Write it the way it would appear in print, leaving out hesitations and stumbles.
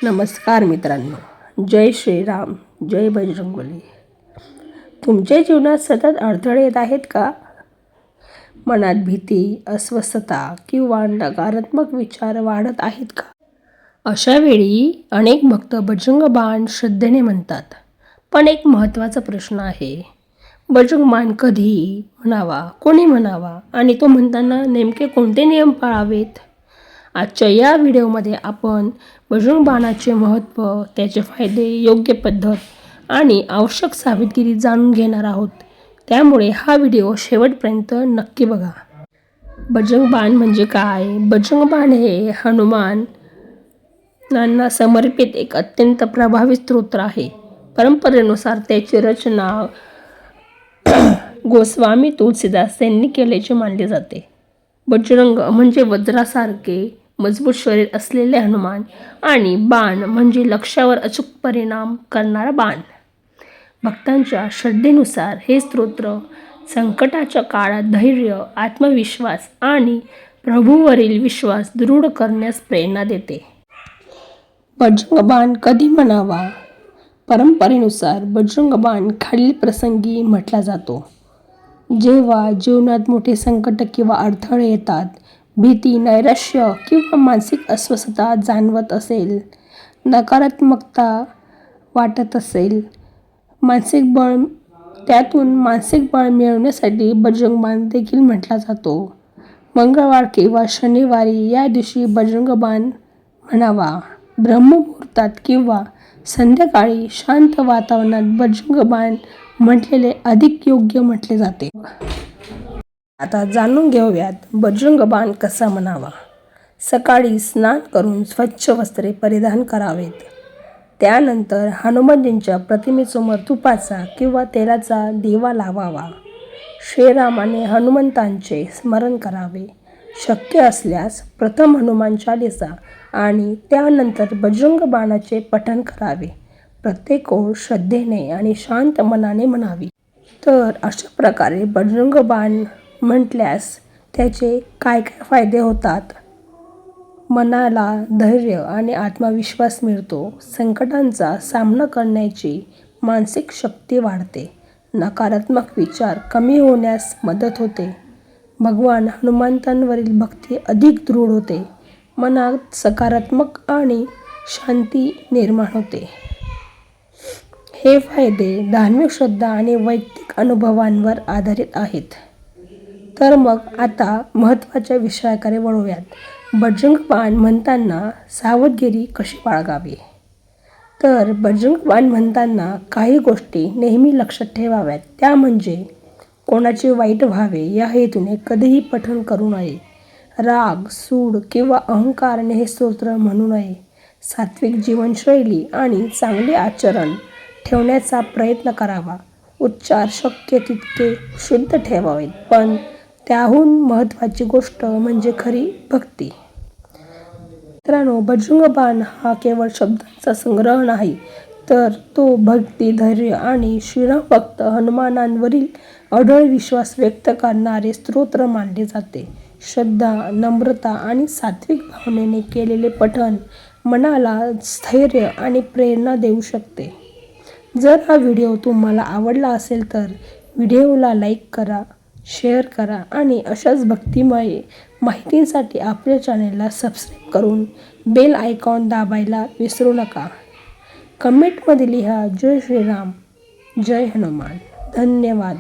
नमस्कार मित्रांनो, जय श्रीराम, जय बजरंगबली. तुमच्या जीवनात सतत अडथळे येत आहेत का? मनात भीती, अस्वस्थता किंवा नकारात्मक विचार वाढत आहेत का? अशा वेळी अनेक भक्त बजरंग बाण श्रद्धेने म्हणतात. पण एक महत्त्वाचा प्रश्न आहे, बजरंग बाण कधी म्हणावा, कोणी म्हणावा आणि तो म्हणताना नेमके कोणते नियम पाळावेत? आजच्या या व्हिडिओमध्ये आपण बजरंग बाणाचे महत्त्व, त्याचे फायदे, योग्य पद्धत आणि आवश्यक सावधगिरी जाणून घेणार आहोत. त्यामुळे हा व्हिडिओ शेवटपर्यंत नक्की बघा. बजरंग बाण म्हणजे काय? बजरंग बाण हे हनुमानांना समर्पित एक अत्यंत प्रभावी स्तोत्र आहे. परंपरेनुसार त्याची रचना गोस्वामी तुलसीदास यांनी केल्याचे मानले जाते. बजरंग म्हणजे वज्रासारखे मजबूत शरीर असलेले हनुमान आणि बाण म्हणजे लक्ष्यावर अचूक परिणाम करणारा बाण. भक्तांच्या श्रद्धेनुसार हे स्तोत्र संकटाच्या काळात धैर्य, आत्मविश्वास आणि प्रभूवरील विश्वास दृढ करण्यास प्रेरणा देते. बजरंग बाण कधी म्हणावा? परंपरेनुसार बजरंग बाण खालील प्रसंगी म्हटला जातो. जेव्हा जीवनात मोठे संकट किंवा अडथळे येतात, भीती, नैराश्य किंवा मानसिक अस्वस्थता जाणवत असेल, नकारात्मकता वाटत असेल, त्यातून मानसिक बळ मिळवण्यासाठी बजरंग बाण देखील म्हटला जातो. मंगळवार किंवा शनिवारी या दिवशी बजरंग बाण म्हणावा. ब्रह्ममुहूर्तात किंवा संध्याकाळी शांत वातावरणात बजरंग बाण म्हटलेले अधिक योग्य म्हटले जाते. आता जाणून घेऊयात बजरंग बाण कसा म्हणावा. सकाळी स्नान करून स्वच्छ वस्त्रे परिधान करावेत. त्यानंतर हनुमानजींच्या प्रतिमेसमोर तुपाचा किंवा तेलाचा दिवा लावावा. श्रीराम आणि हनुमंतांचे स्मरण करावे. शक्य असल्यास प्रथम हनुमान चालीसा आणि त्यानंतर बजरंग बाणाचे पठण करावे. प्रत्येक ओळ श्रद्धेने आणि शांत मनाने म्हणावी. तर अशा प्रकारे बजरंग बाण म्हटल्यास त्याचे काय काय फायदे होतात? मनाला धैर्य आणि आत्मविश्वास मिळतो. संकटांचा सामना करण्याची मानसिक शक्ती वाढते. नकारात्मक विचार कमी होण्यास मदत होते. भगवान हनुमंतांवरील भक्ती अधिक दृढ होते. मनात सकारात्मक आणि शांती निर्माण होते. हे फायदे धार्मिक श्रद्धा आणि वैयक्तिक अनुभवांवर आधारित आहेत. तर मग आता महत्त्वाच्या विषयाकडे वळूयात. बजरंग बाण म्हणताना सावधगिरी कशी बाळगावी? तर बजरंग बाण म्हणताना काही गोष्टी नेहमी लक्षात ठेवाव्यात. त्या म्हणजे कोणाचे वाईट व्हावे या हेतूने कधीही पठण करू नये. राग, सूड किंवा अहंकाराने हे स्तोत्र म्हणू नये. सात्विक जीवनशैली आणि चांगले आचरण ठेवण्याचा प्रयत्न करावा. उच्चार शक्य तितके शुद्ध ठेवावेत. पण त्याहून महत्त्वाची गोष्ट म्हणजे खरी भक्ती. मित्रांनो, बजरंग बाण हा केवळ शब्दांचा संग्रह नाही, तर तो भक्ती, धैर्य आणि श्रीराम भक्त हनुमानांवरील अढळ विश्वास व्यक्त करणारे स्तोत्र मानले जाते. श्रद्धा, नम्रता आणि सात्विक भावनेने केलेले पठण मनाला स्थैर्य आणि प्रेरणा देऊ शकते. जर हा व्हिडिओ तुम्हाला आवडला असेल तर व्हिडिओला लाईक करा, शेअर करा आणि अशाच भक्तिमय माहितींसाठी आपल्या चॅनेलला सबस्क्राईब करून बेल आयकॉन दाबायला विसरू नका. कमेंटमध्ये लिहा जय श्रीराम, जय हनुमान. धन्यवाद.